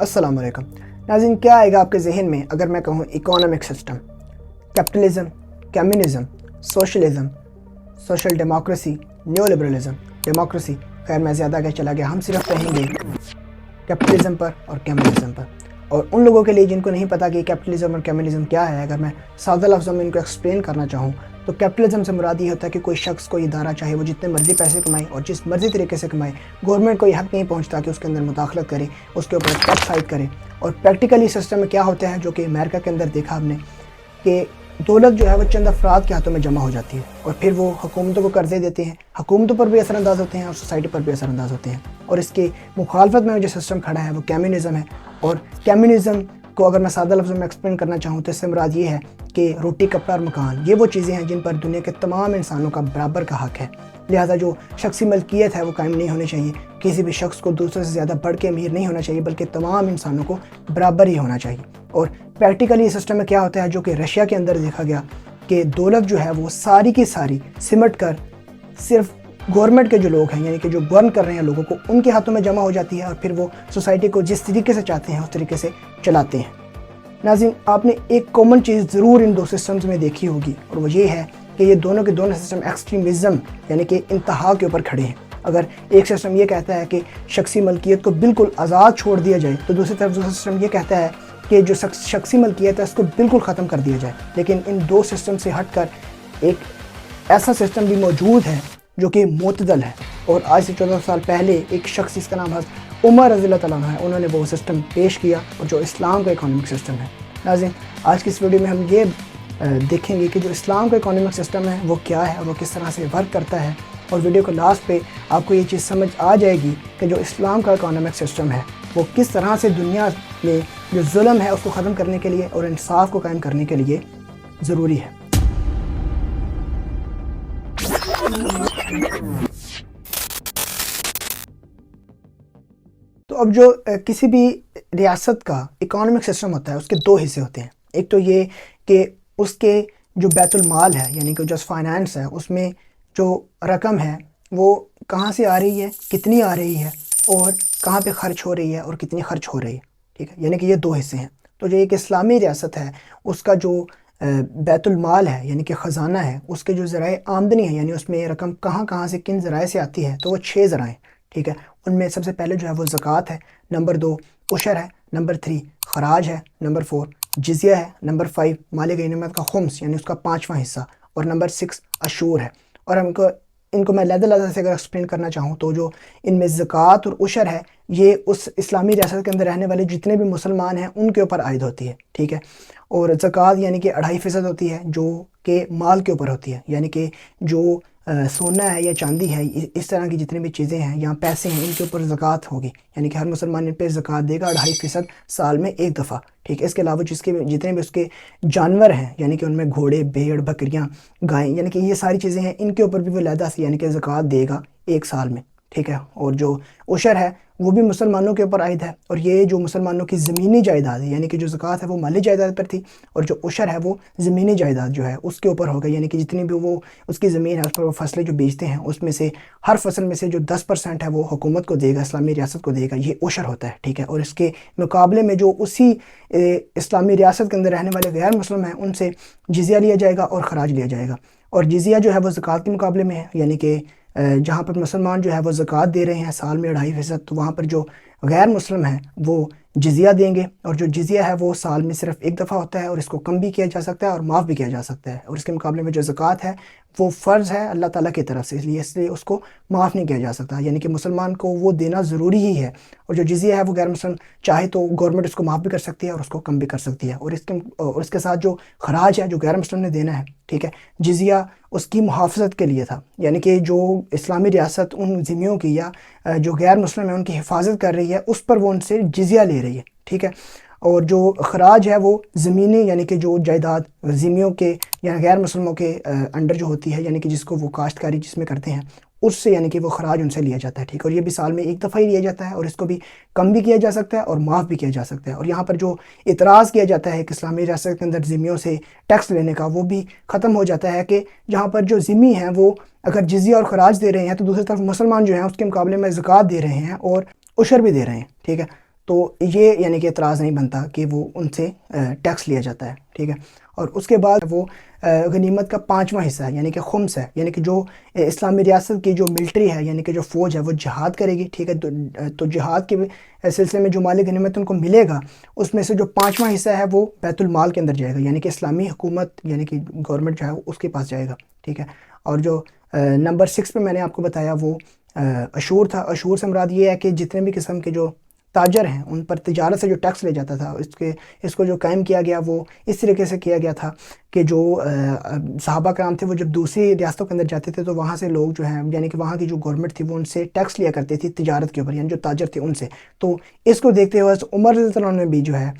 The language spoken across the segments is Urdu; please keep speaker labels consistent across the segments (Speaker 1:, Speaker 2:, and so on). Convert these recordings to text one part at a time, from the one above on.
Speaker 1: السلام علیکم ناظرین، کیا آئے گا آپ کے ذہن میں اگر میں کہوں economic system? Capitalism, communism, socialism, social democracy, neo liberalism, democracy. خیر میں زیادہ آگے چلا گیا، ہم صرف کہیں گے کیپٹلزم پر اور کمیونزم پر. اور ان لوگوں کے لیے جن کو نہیں پتا کہ کیپٹلزم اور کمیونزم کیا ہے، اگر میں سادہ لفظوں میں ان کو ایکسپلین کرنا چاہوں تو کیپٹلزم سے مراد یہ ہوتا ہے کہ کوئی شخص، کوئی ادارہ، چاہے وہ جتنے مرضی پیسے کمائے اور جس مرضی طریقے سے کمائے، گورنمنٹ کو یہ حق نہیں پہنچتا کہ اس کے اندر مداخلت کرے، اس کے اوپر ٹیکس عائد کرے. اور پریکٹیکلی سسٹم میں کیا ہوتا ہے، جو کہ امریکہ کے اندر دیکھا ہم نے، کہ دولت جو ہے وہ چند افراد کے ہاتھوں میں جمع ہو جاتی ہے اور پھر وہ حکومتوں کو قرضے دیتے ہیں، حکومتوں پر بھی اثر انداز ہوتے ہیں اور سوسائٹی پر بھی اثر انداز ہوتے ہیں. اور اس کے مخالفت میں جو سسٹم کھڑا ہے وہ کمیونزم ہے. اور کمیونزم کو اگر میں سادہ لفظوں میں ایکسپلین کرنا چاہوں تو اس سے مراد یہ ہے کہ روٹی، کپڑا اور مکان یہ وہ چیزیں ہیں جن پر دنیا کے تمام انسانوں کا برابر کا حق ہے. لہٰذا جو شخصی ملکیت ہے وہ قائم نہیں ہونی چاہیے، کسی بھی شخص کو دوسرے سے زیادہ بڑھ کے امیر نہیں ہونا چاہیے، بلکہ تمام انسانوں کو برابر ہی ہونا چاہیے. اور پریکٹیکلی سسٹم میں کیا ہوتا ہے، جو کہ رشیا کے اندر دیکھا گیا کہ دولت جو ہے وہ ساری کی ساری سمٹ کر صرف گورنمنٹ کے جو لوگ ہیں، یعنی کہ جو گورن کر رہے ہیں لوگوں کو، ان کے ہاتھوں میں جمع ہو جاتی ہے اور پھر وہ سوسائٹی کو جس طریقے سے چاہتے ہیں اس طریقے سے چلاتے ہیں. ناظرین، آپ نے ایک کامن چیز ضرور ان دو سسٹمز میں دیکھی ہوگی، اور وہ یہ ہے کہ یہ دونوں کے دونوں سسٹم ایکسٹریمزم یعنی کہ انتہا کے اوپر کھڑے ہیں. اگر ایک سسٹم یہ کہتا ہے کہ شخصی ملکیت کو بالکل آزاد چھوڑ دیا جائے تو دوسری طرف دوسرا سسٹم یہ کہتا ہے کہ جو شخصی ملکیت ہے اس کو بالکل ختم کر دیا جائے. لیکن ان دو سسٹم سے ہٹ کر ایک ایسا سسٹم بھی موجود ہے جو کہ معتدل ہے. اور آج سے 14 سال پہلے ایک شخص، جس کا نام حضرت عمر رضی اللہ تعالیٰ عنہ ہے، انہوں نے وہ سسٹم پیش کیا اور جو اسلام کا اکانومک سسٹم ہے. ناظرین، آج کی اس ویڈیو میں ہم یہ دیکھیں گے کہ جو اسلام کا اکانومک سسٹم ہے وہ کیا ہے اور وہ کس طرح سے ورک کرتا ہے. اور ویڈیو کے لاسٹ پہ آپ کو یہ چیز سمجھ آ جائے گی کہ جو اسلام کا اکانومک سسٹم ہے وہ کس طرح سے دنیا میں جو ظلم ہے اس کو ختم کرنے کے لیے اور انصاف کو قائم کرنے کے لیے ضروری ہے. تو اب جو کسی بھی ریاست کا اکانومک سسٹم ہوتا ہے اس کے دو حصے ہوتے ہیں. ایک تو یہ کہ اس کے جو بیت المال ہے، یعنی کہ جو فائنانس ہے، اس میں جو رقم ہے وہ کہاں سے آ رہی ہے، کتنی آ رہی ہے اور کہاں پہ خرچ ہو رہی ہے اور کتنی خرچ ہو رہی ہے. ٹھیک ہے، یعنی کہ یہ دو حصے ہیں. تو جو ایک اسلامی ریاست ہے اس کا جو بیت المال ہے یعنی کہ خزانہ ہے، اس کے جو ذرائع آمدنی ہے، یعنی اس میں رقم کہاں سے کن ذرائع سے آتی ہے، تو وہ 6 ذرائع. ٹھیک ہے، ان میں سب سے پہلے جو ہے وہ زکوٰۃ ہے، نمبر 2 عشر ہے، نمبر 3 خراج ہے، نمبر 4 جزیہ ہے، نمبر 5 مال غنیمت کا خمس یعنی اس کا 5واں حصہ، اور نمبر 6 عشور ہے. اور ان کو میں علیحدہ سے اگر ایکسپلین کرنا چاہوں تو جو ان میں زکوٰۃ اور عشر ہے یہ اس اسلامی ریاست کے اندر رہنے والے جتنے بھی مسلمان ہیں ان کے اوپر عائد ہوتی ہے. ٹھیک ہے، اور زکوٰۃ یعنی کہ 2.5% ہوتی ہے جو کہ مال کے اوپر ہوتی ہے، یعنی کہ جو سونا ہے یا چاندی ہے، اس طرح کی جتنی بھی چیزیں ہیں یا پیسے ہیں، ان کے اوپر زکوٰۃ ہوگی. یعنی کہ ہر مسلمان ان پہ زکوٰۃ دے گا 2.5% سال میں ایک دفعہ. ٹھیک ہے، اس کے علاوہ جتنے بھی اس کے جانور ہیں، یعنی کہ ان میں گھوڑے، بھیڑ، بکریاں، گائیں، یعنی کہ یہ ساری چیزیں ہیں، ان کے اوپر بھی وہ علیحدہ سے یعنی کہ زکوٰۃ دے گا ایک سال میں. ٹھیک ہے، اور جو عشر ہے وہ بھی مسلمانوں کے اوپر عائد ہے. اور یہ جو مسلمانوں کی زمینی جائیداد ہے، یعنی کہ جو زکوٰۃ ہے وہ مالی جائیداد پر تھی، اور جو عشر ہے وہ زمینی جائیداد جو ہے اس کے اوپر ہوگا. یعنی کہ جتنی بھی وہ اس کی زمین ہے اس پر وہ فصلیں جو بیچتے ہیں، اس میں سے ہر فصل میں سے جو 10% ہے وہ حکومت کو دے گا، اسلامی ریاست کو دے گا. یہ عشر ہوتا ہے. ٹھیک ہے، اور اس کے مقابلے میں جو اسی اسلامی ریاست کے اندر رہنے والے غیر مسلم ہیں ان سے جزیہ لیا جائے گا اور خراج لیا جائے گا. اور جزیہ جو ہے وہ زکوٰۃ کے مقابلے میں ہے، یعنی کہ جہاں پر مسلمان جو ہے وہ زکوٰۃ دے رہے ہیں سال میں 2.5%، تو وہاں پر جو غیر مسلم ہیں وہ جزیہ دیں گے. اور جو جزیہ ہے وہ سال میں صرف ایک دفعہ ہوتا ہے اور اس کو کم بھی کیا جا سکتا ہے اور معاف بھی کیا جا سکتا ہے. اور اس کے مقابلے میں جو زکوٰۃ ہے وہ فرض ہے اللہ تعالیٰ کی طرف سے، اس لیے اس کو معاف نہیں کیا جا سکتا. یعنی کہ مسلمان کو وہ دینا ضروری ہی ہے. اور جو جزیہ ہے وہ غیر مسلم چاہے تو گورنمنٹ اس کو معاف بھی کر سکتی ہے اور اس کو کم بھی کر سکتی ہے. اور اس کے ساتھ جو خراج ہے جو غیر مسلم نے دینا ہے، ٹھیک ہے، جزیہ اس کی محافظت کے لیے تھا، یعنی کہ جو اسلامی ریاست ان ذمیوں کی یا جو غیر مسلم ہیں ان کی حفاظت کر رہی ہے، اس پر وہ ان سے جزیہ لے رہی ہے. ٹھیک ہے، اور جو خراج ہے وہ زمینی یعنی کہ جو جائیداد ذمیوں کے یا غیر مسلموں کے انڈر جو ہوتی ہے، یعنی کہ جس کو وہ کاشتکاری جس میں کرتے ہیں، اس سے یعنی کہ وہ خراج ان سے لیا جاتا ہے. ٹھیک ہے، اور یہ بھی سال میں ایک دفعہ ہی لیا جاتا ہے اور اس کو بھی کم بھی کیا جا سکتا ہے اور معاف بھی کیا جا سکتا ہے. اور یہاں پر جو اعتراض کیا جاتا ہے کہ اسلامی ریاست کے اندر ذمیوں سے ٹیکس لینے کا، وہ بھی ختم ہو جاتا ہے کہ جہاں پر جو ذمی ہیں وہ اگر جزیہ اور خراج دے رہے ہیں تو دوسری طرف مسلمان جو ہیں اس کے مقابلے میں زکوٰۃ دے رہے ہیں اور عشر بھی دے رہے ہیں. ٹھیک ہے، تو یہ یعنی کہ اعتراض نہیں بنتا کہ وہ ان سے ٹیکس لیا جاتا ہے، ٹھیک ہے۔ اور اس کے بعد وہ غنیمت کا 5واں حصہ ہے یعنی کہ خمس ہے، یعنی کہ جو اسلامی ریاست کی جو ملٹری ہے یعنی کہ جو فوج ہے وہ جہاد کرے گی، ٹھیک ہے۔ تو جہاد کے سلسلے میں جو مالی غنیمت ان کو ملے گا اس میں سے جو 5واں حصہ ہے وہ بیت المال کے اندر جائے گا، یعنی کہ اسلامی حکومت یعنی کہ گورنمنٹ جو ہے اس کے پاس جائے گا، ٹھیک ہے۔ اور جو نمبر 6 پہ میں نے آپ کو بتایا وہ عشور تھا۔ عشور سے مراد یہ ہے کہ جتنے بھی قسم کے جو تاجر ہیں ان پر تجارت سے جو ٹیکس لے جاتا تھا، اس کو جو قائم کیا گیا وہ اس طریقے سے کیا گیا تھا کہ جو صحابہ کرام تھے وہ جب دوسری ریاستوں کے اندر جاتے تھے تو وہاں سے لوگ جو ہیں یعنی کہ وہاں کی جو گورنمنٹ تھی وہ ان سے ٹیکس لیا کرتی تھی تجارت کے اوپر، یعنی جو تاجر تھے ان سے۔ تو اس کو دیکھتے ہوئے عمر رضی اللہ عنہ نے بھی جو ہے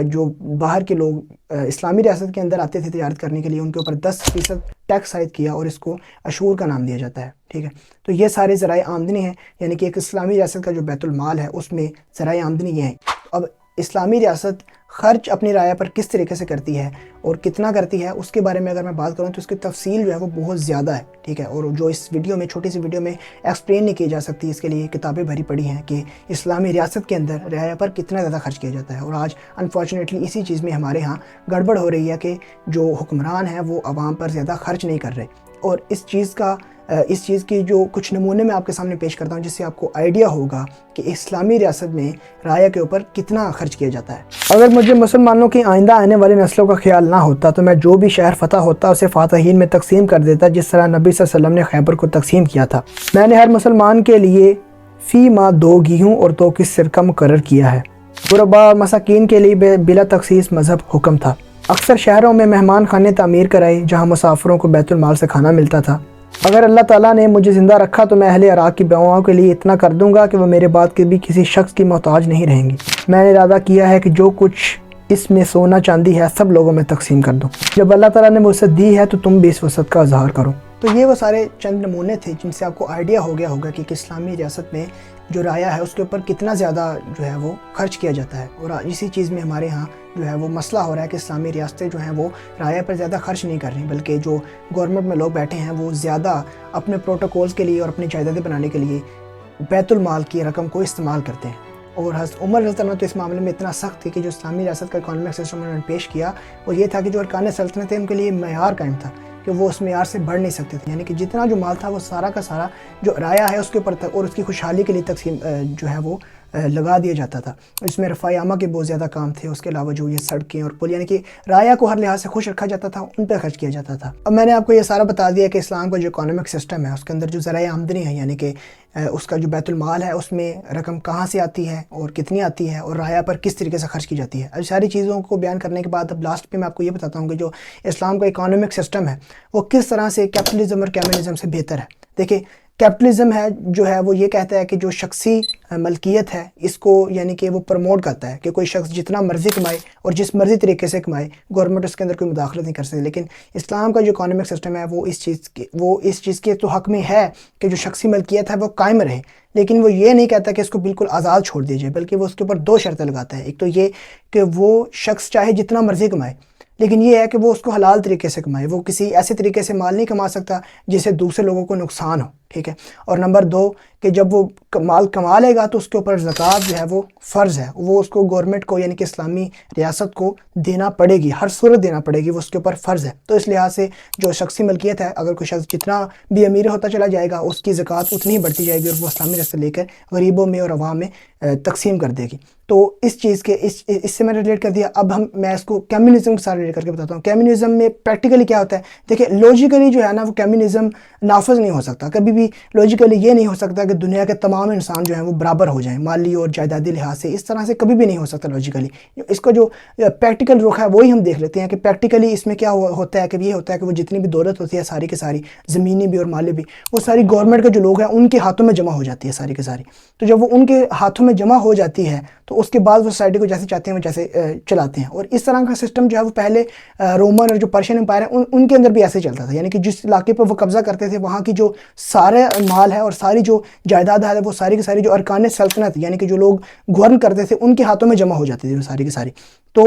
Speaker 1: جو باہر کے لوگ اسلامی ریاست کے اندر آتے تھے تجارت کرنے کے لیے ان کے اوپر 10% ٹیکس عائد کیا اور اس کو عشور کا نام دیا جاتا ہے، ٹھیک ہے۔ تو یہ سارے ذرائع آمدنی ہیں، یعنی کہ ایک اسلامی ریاست کا جو بیت المال ہے اس میں ذرائع آمدنی یہ ہیں۔ اب اسلامی ریاست خرچ اپنی رعایا پر کس طریقے سے کرتی ہے اور کتنا کرتی ہے اس کے بارے میں اگر میں بات کروں تو اس کی تفصیل جو ہے وہ بہت زیادہ ہے، ٹھیک ہے۔ اور جو اس ویڈیو میں چھوٹی سی ویڈیو میں ایکسپلین نہیں کی جا سکتی، اس کے لیے کتابیں بھری پڑی ہیں کہ اسلامی ریاست کے اندر رعایا پر کتنا زیادہ خرچ کیا جاتا ہے۔ اور آج انفارچونیٹلی اسی چیز میں ہمارے ہاں گڑبڑ ہو رہی ہے کہ جو حکمران ہیں وہ عوام پر زیادہ خرچ نہیں کر رہے، اور اس چیز کی جو کچھ نمونے میں آپ کے سامنے پیش کرتا ہوں جس سے آپ کو آئیڈیا ہوگا کہ اسلامی ریاست میں رعایا کے اوپر کتنا خرچ کیا جاتا ہے۔ اگر مجھے مسلمانوں کی آئندہ آنے والی نسلوں کا خیال نہ ہوتا تو میں جو بھی شہر فتح ہوتا اسے فاتحین میں تقسیم کر دیتا، جس طرح نبی صلی اللہ علیہ وسلم نے خیبر کو تقسیم کیا تھا۔ میں نے ہر مسلمان کے لیے فی ماہ 2 گیہوں اور 2 کس سرکہ مقرر کیا ہے۔ غرباء اور مساکین کے لیے بلا تخصیص مذہب حکم تھا۔ اکثر شہروں میں مہمان خانے تعمیر کرائے جہاں مسافروں کو بیت المال سے کھانا ملتا تھا۔ اگر اللہ تعالیٰ نے مجھے زندہ رکھا تو میں اہل عراق کی بیواؤں کے لیے اتنا کر دوں گا کہ وہ میرے بعد کبھی کسی شخص کی محتاج نہیں رہیں گی۔ میں نے ارادہ کیا ہے کہ جو کچھ اس میں سونا چاندی ہے سب لوگوں میں تقسیم کر دوں۔ جب اللہ تعالیٰ نے وسعت دی ہے تو تم بھی اس وسعت کا اظہار کرو۔ تو یہ وہ سارے چند نمونے تھے جن سے آپ کو آئیڈیا ہو گیا ہوگا کہ اسلامی ریاست میں جو رعایا ہے اس کے اوپر کتنا زیادہ جو ہے وہ خرچ کیا جاتا ہے۔ اور اسی چیز میں ہمارے ہاں جو ہے وہ مسئلہ ہو رہا ہے کہ اسلامی ریاستیں جو ہیں وہ رعایا پر زیادہ خرچ نہیں کر رہی، بلکہ جو گورنمنٹ میں لوگ بیٹھے ہیں وہ زیادہ اپنے پروٹوکولز کے لیے اور اپنی جائیدادیں بنانے کے لیے بیت المال کی رقم کو استعمال کرتے ہیں۔ اور حضرت عمر رضی اللہ عنہ تو اس معاملے میں اتنا سخت تھی کہ جو اسلامی ریاست کا اکانومک سسٹم انہوں نے پیش کیا وہ یہ تھا کہ جو ارکان سلطنت ان کے لیے معیار قائم تھا کہ وہ اس معیار سے بڑھ نہیں سکتے تھے، یعنی کہ جتنا جو مال تھا وہ سارا کا سارا جو رعایا ہے اس کے اوپر تھا اور اس کی خوشحالی کے لیے تقسیم جو ہے وہ لگا دیا جاتا تھا۔ اس میں رفاع عامہ کے بہت زیادہ کام تھے، اس کے علاوہ جو یہ سڑکیں اور پل، یعنی کہ رعایا کو ہر لحاظ سے خوش رکھا جاتا تھا، ان پہ خرچ کیا جاتا تھا۔ اب میں نے آپ کو یہ سارا بتا دیا کہ اسلام کا جو اکانومک سسٹم ہے اس کے اندر جو ذرائع آمدنی ہے یعنی کہ اس کا جو بیت المال ہے اس میں رقم کہاں سے آتی ہے اور کتنی آتی ہے اور رعایا پر کس طریقے سے خرچ کی جاتی ہے۔ اب ساری چیزوں کو بیان کرنے کے بعد اب لاسٹ پہ میں آپ کو یہ بتاتا ہوں کہ جو اسلام کا اکانومک سسٹم ہے وہ کس طرح سے کیپٹلزم اور کمیونزم سے بہتر ہے۔ دیکھیں کیپٹلزم ہے جو ہے وہ یہ کہتا ہے کہ جو شخصی ملکیت ہے اس کو یعنی کہ وہ پروموٹ کرتا ہے کہ کوئی شخص جتنا مرضی کمائے اور جس مرضی طریقے سے کمائے، گورنمنٹ اس کے اندر کوئی مداخلت نہیں کر سکتی۔ لیکن اسلام کا جو اکانومک سسٹم ہے وہ اس چیز کے تو حق میں ہے کہ جو شخصی ملکیت ہے وہ قائم رہے، لیکن وہ یہ نہیں کہتا کہ اس کو بالکل آزاد چھوڑ دیا جائے، بلکہ وہ اس کے اوپر 2 شرطیں لگاتا ہے۔ ایک تو یہ کہ وہ شخص چاہے جتنا مرضی کمائے، لیکن یہ ہے کہ وہ اس کو حلال طریقے سے کمائے، وہ کسی ایسے طریقے سے مال نہیں کما سکتا جس سے دوسرے لوگوں کو نقصان ہو، ٹھیک ہے۔ اور نمبر 2 کہ جب وہ مال کما لے گا تو اس کے اوپر زکوٰۃ جو ہے وہ فرض ہے، وہ اس کو گورنمنٹ کو یعنی کہ اسلامی ریاست کو دینا پڑے گی، ہر صورت دینا پڑے گی، وہ اس کے اوپر فرض ہے۔ تو اس لحاظ سے جو شخصی ملکیت ہے اگر کوئی شخص جتنا بھی امیر ہوتا چلا جائے گا اس کی زکوٰۃ اتنی ہی بڑھتی جائے گی اور وہ اسلامی ریاست لے کر غریبوں میں اور عوام میں تقسیم کر دے گی۔ تو اس چیز کے اس سے میں نے ریلیٹ کر دیا۔ اب میں اس کو کمیونزم کے ساتھ ریلیٹ کر کے بتاتا ہوں۔ کمیونزم میں پریکٹیکلی کیا ہوتا ہے، دیکھیں لاجیکلی جو ہے نا وہ کمیونزم نافذ نہیں ہو سکتا، کبھی بھی لاجیکلی یہ نہیں ہو سکتا کہ دنیا کے تمام انسان جو ہیں وہ برابر ہو جائیں مالی اور جائیدادی لحاظ سے، اس طرح سے کبھی بھی نہیں ہو سکتا لاجیکلی۔ اس کا جو پریکٹیکل رخ ہے وہی ہم دیکھ لیتے ہیں کہ پریکٹیکلی اس میں کیا ہوتا ہے کہ یہ ہوتا ہے کہ وہ جتنی بھی دولت ہوتی ہے ساری کی ساری زمینی بھی اور مالی بھی وہ ساری گورنمنٹ کے جو لوگ ہیں ان کے ہاتھوں میں جمع ہو جاتی ہے ساری کی ساری۔ تو جب وہ ان کے ہاتھوں میں جمع ہو جاتی ہے تو اس کے بعد وہ سوسائٹی کو جیسے چاہتے ہیں وہ جیسے چلاتے ہیں۔ اور اس طرح کا سسٹم جو ہے وہ پہلے رومن اور جو پرشین امپائر ہیں ان کے اندر بھی ایسے چلتا تھا، یعنی کہ جس علاقے پر وہ قبضہ کرتے تھے وہاں کی جو سارے مال ہے اور ساری جو جائیداد ہے وہ ساری کی ساری جو ارکان سلطنت یعنی کہ جو لوگ گورن کرتے تھے ان کے ہاتھوں میں جمع ہو جاتی تھی وہ ساری کی ساری۔ تو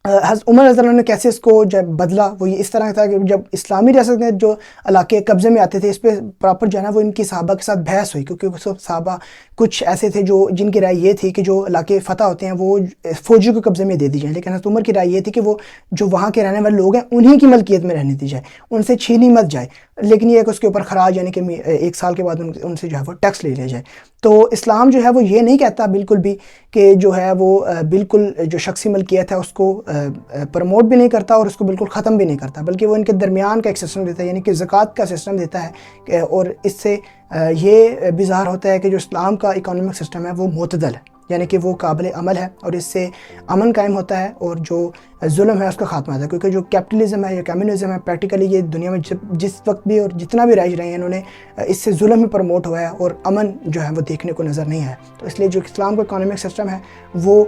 Speaker 1: حضرت عمر رضی اللہ عنہ نے کیسے اس کو جب بدلا، وہ یہ اس طرح تھا کہ جب اسلامی ریاست کے جو علاقے قبضے میں آتے تھے اس پہ پراپر جو ہے نا وہ ان کی صحابہ کے ساتھ بحث ہوئی، کیونکہ صحابہ کچھ ایسے تھے جو جن کی رائے یہ تھی کہ جو علاقے فتح ہوتے ہیں وہ فوجیوں کے قبضے میں دے دی جائیں، لیکن حضرت عمر کی رائے یہ تھی کہ وہ جو وہاں کے رہنے والے لوگ ہیں انہی کی ملکیت میں رہنے دی جائے، ان سے چھینی مت جائے، لیکن یہ کہ اس کے اوپر خراج یعنی کہ 1 سال کے بعد ان سے جو ہے وہ ٹیکس لے لیا جائے۔ تو اسلام جو ہے وہ یہ نہیں کہتا بالکل بھی کہ جو ہے وہ بالکل جو شخصی ملکیت ہے اس کو پروموٹ بھی نہیں کرتا اور اس کو بالکل ختم بھی نہیں کرتا، بلکہ وہ ان کے درمیان کا ایک سسٹم دیتا ہے، یعنی کہ زکوٰۃ کا سسٹم دیتا ہے، اور اس سے یہ بھی ظاہر ہوتا ہے کہ جو اسلام کا اکانومک سسٹم ہے وہ معتدل ہے، یعنی کہ وہ قابل عمل ہے اور اس سے امن قائم ہوتا ہے اور جو ظلم ہے اس کا خاتمہ ہوتا ہے، کیونکہ جو کیپٹلزم ہے یا کمیونزم ہے پریکٹیکلی یہ دنیا میں جس وقت بھی اور جتنا بھی رائج رہے ہیں انہوں نے اس سے ظلم ہی پروموٹ ہوا ہے اور امن جو ہے وہ دیکھنے کو نظر نہیں آیا۔ تو اس لیے جو اسلام کا اکانومک سسٹم ہے وہ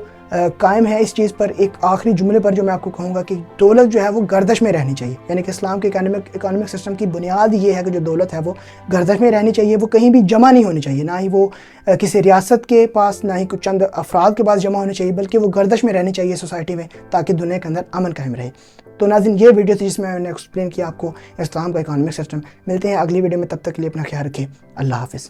Speaker 1: قائم ہے اس چیز پر۔ ایک آخری جملے پر جو میں آپ کو کہوں گا کہ دولت جو ہے وہ گردش میں رہنی چاہیے، یعنی کہ اسلام کے اکانومک سسٹم کی بنیاد یہ ہے کہ جو دولت ہے وہ گردش میں رہنی چاہیے، وہ کہیں بھی جمع نہیں ہونی چاہیے، نہ ہی وہ کسی ریاست کے پاس، نہ ہی کچھ چند افراد کے پاس جمع ہونی چاہیے، بلکہ وہ گردش میں رہنی چاہیے سوسائٹی میں، تاکہ دنیا کے اندر امن قائم رہے۔ تو ناظرین یہ ویڈیو تھی جس میں نے ایکسپلین کیا آپ کو اسلام کا اکانومک سسٹم۔ ملتے ہیں اگلی ویڈیو میں، تب تک کے لیے اپنا خیال رکھیں، اللہ حافظ۔